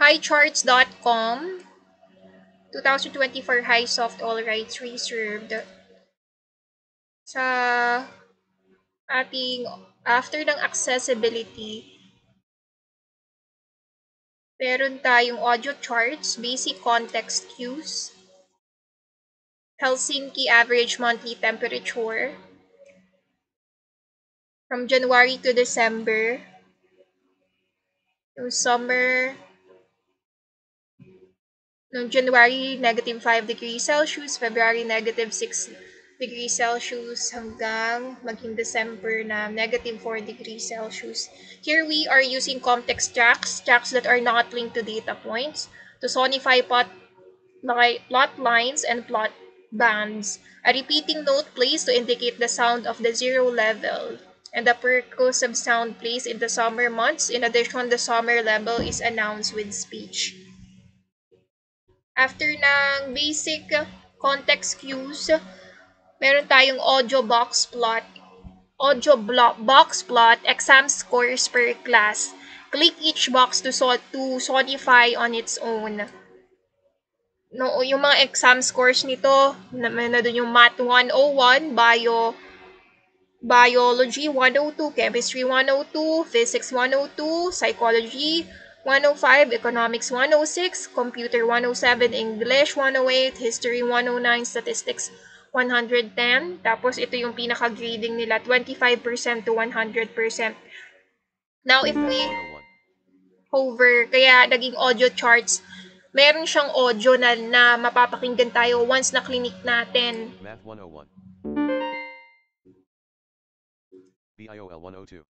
HiCharts.com, 2024 High Soft All Rights Reserved. Sa ating, after ng accessibility, meron tayong audio charts, basic context cues, Helsinki average monthly temperature, from January to December, yung summer, noong January, -5 degrees Celsius, February, -6 degrees Celsius, hanggang maging December na -4 degrees Celsius. Here we are using context tracks that are not linked to data points, to sonify plot lines and plot bands. A repeating note plays to indicate the sound of the zero level, and the percussive sound plays in the summer months. In addition, the summer level is announced with speech. After ng basic context cues, meron tayong box plot, exam scores per class. Click each box to sonify on its own. No, yung mga exam scores nito, na doon yung Math 101, Biology 102, Chemistry 102, Physics 102, Psychology 105, Economics 106, Computer 107, English 108, History 109, Statistics 110. Tapos ito yung pinaka-grading nila, 25% to 100%. Now, if we hover, kaya naging audio charts, meron siyang audio na mapapakinggan tayo once na clinic natin. Math 101. BIOL 102.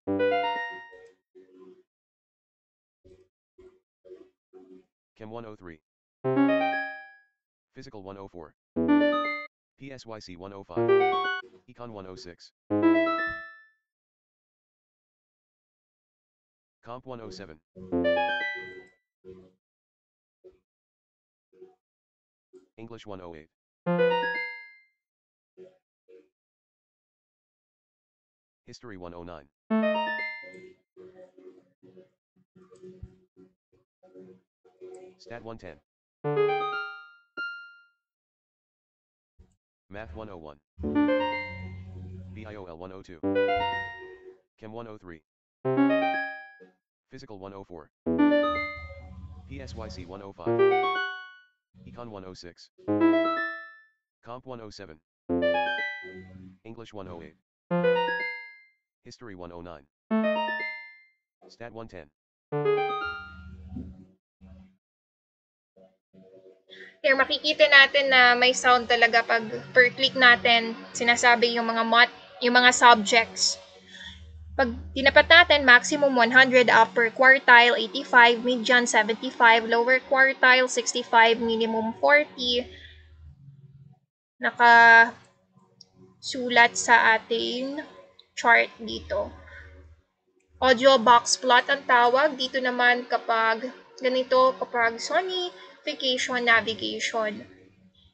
Chem 103. Physical 104. PSYC 105. Econ 106. Comp 107. English 108. History 109. Stat 110. Math 101. BIOL 102. Chem 103. Physical 104. PSYC 105. Econ 106. Comp 107. English 108. History 109. Stat 110. Here, makikita natin na may sound talaga pag per click natin, sinasabi yung mga subjects. Pag tinapat natin, maximum 100, upper quartile 85, median 75, lower quartile 65, minimum 40. Nakasulat sa ating chart dito. Audio box plot ang tawag. Dito naman kapag ganito, kapag sonification navigation.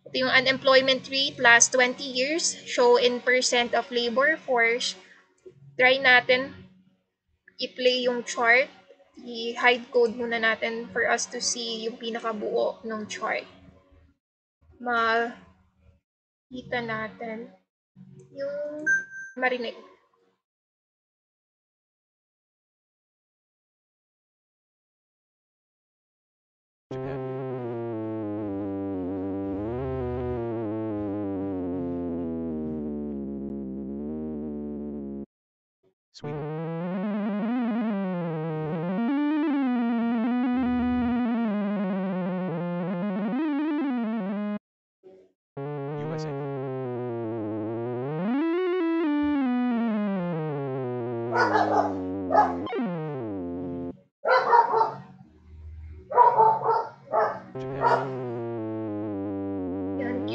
Ito yung unemployment rate last 20 years, show in percent of labor force. Try natin i-play yung chart. I-hide code muna natin for us to see yung pinakabuo ng chart. Makita natin yung marinig. Japan. Sweden. USA. Japan.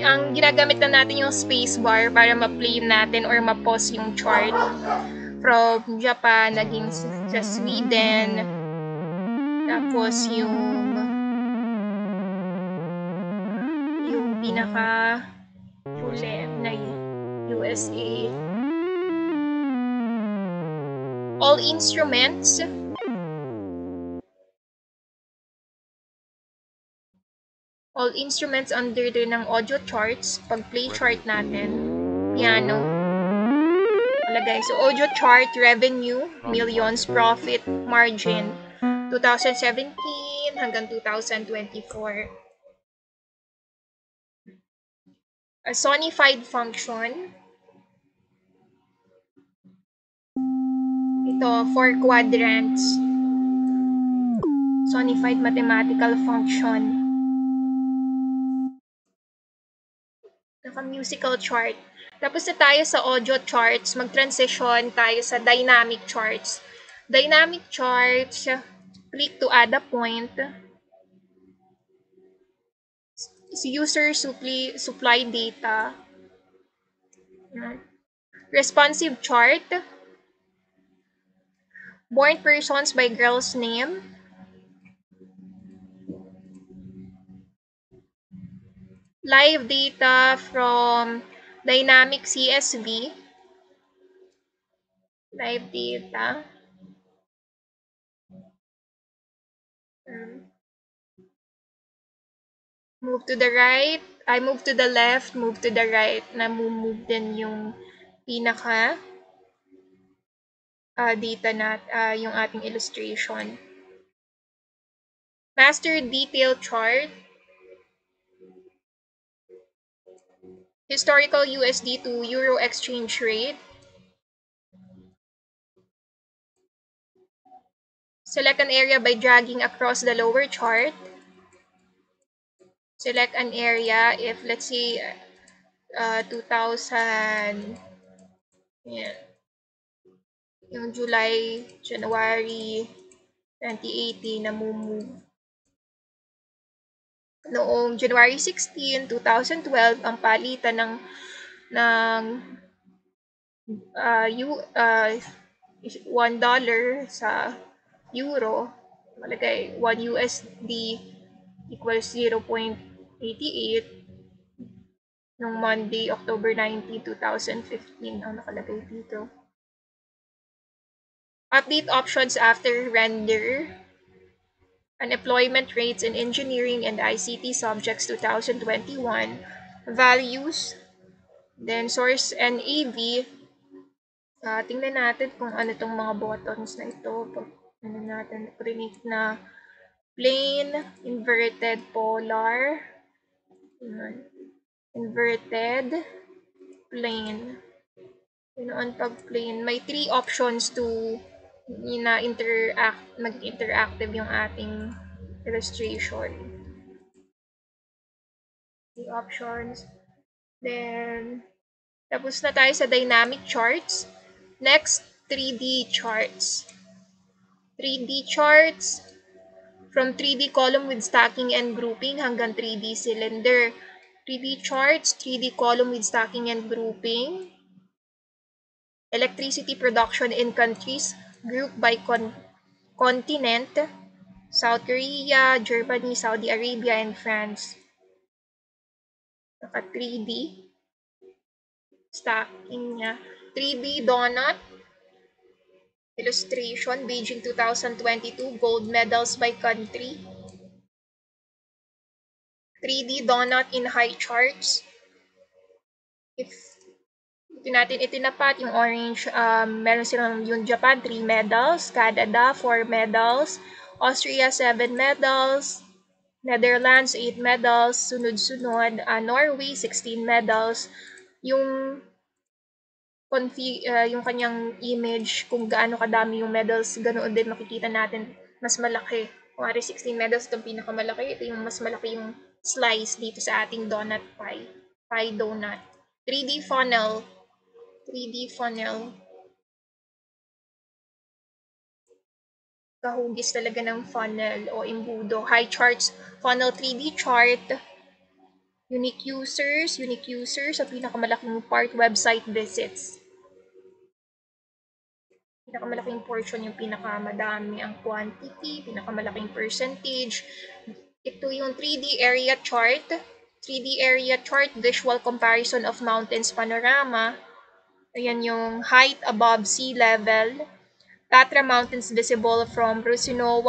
Ang ginagamit na natin yung spacebar para ma-play natin or ma-pause yung chart. From Japan, naging sa Sweden, tapos yung pinaka huli na USA. All instruments All instruments under din ng audio charts. Pag play chart natin, piano. Malagay. So, audio chart, revenue, millions, profit, margin, 2017 hanggang 2024. A sonified function. Ito, 4 quadrants. Sonified mathematical function. Naka-musical chart. Tapos na tayo sa audio charts, mag-transition tayo sa dynamic charts. Dynamic charts, click to add a point. User supply data. Responsive chart. Born persons by girl's name. Live data from dynamic CSV. Live data. Move to the right. I move to the left, move to the right. Na-move din yung pinaka data yung ating illustration. Master detail chart. Historical USD to Euro exchange rate. Select an area by dragging across the lower chart. Select an area if, let's say, 2000, yeah, yung July, January 2018 na move. Noong January 16, 2012, ang palitan ng $1 sa euro, malagay 1 USD equals 0.88 nung Monday, October 19, 2015 ang nakalagay dito. Update options after render. Unemployment rates in engineering and ICT subjects 2021. Values. Then source and AV. Tingnan natin kung ano itong mga buttons na ito. Pag ano natin, predict na plane, inverted, polar, inverted, plane. Yun, pag plane, may 3 options to maging interactive yung ating illustration. 3 options. Then, tapos na tayo sa dynamic charts. Next, 3D charts. 3D charts, from 3D column with stacking and grouping hanggang 3D cylinder. 3D charts, 3D column with stacking and grouping. Electricity production in countries grouped by continent. South Korea, Germany, Saudi Arabia, and France. Naka 3D. Stacking niya. 3D donut. Illustration, Beijing 2022, gold medals by country. 3D donut in high charts. If natin itinapat yung orange, meron silang yung Japan 3 medals, Canada 4 medals, Austria 7 medals, Netherlands 8 medals, sunod-sunod, Norway 16 medals. Yung yung kanyang image, kung gaano kadami yung medals, ganoon din makikita natin, mas malaki. Kung 16 medals, itong pinakamalaki, ito yung mas malaki yung slice dito sa ating donut pie. Pie donut. 3D funnel. 3D funnel. Kahugis talaga ng funnel o imbudo. High charts, funnel 3D chart. Unique users, sa pinakamalaking part, website visits. Pinakamalaking portion yung pinakamadami ang quantity, pinakamalaking percentage. Ito yung 3D area chart. 3D area chart, visual comparison of mountains panorama. Ayan yung height above sea level. Tatra Mountains visible from Rusunowa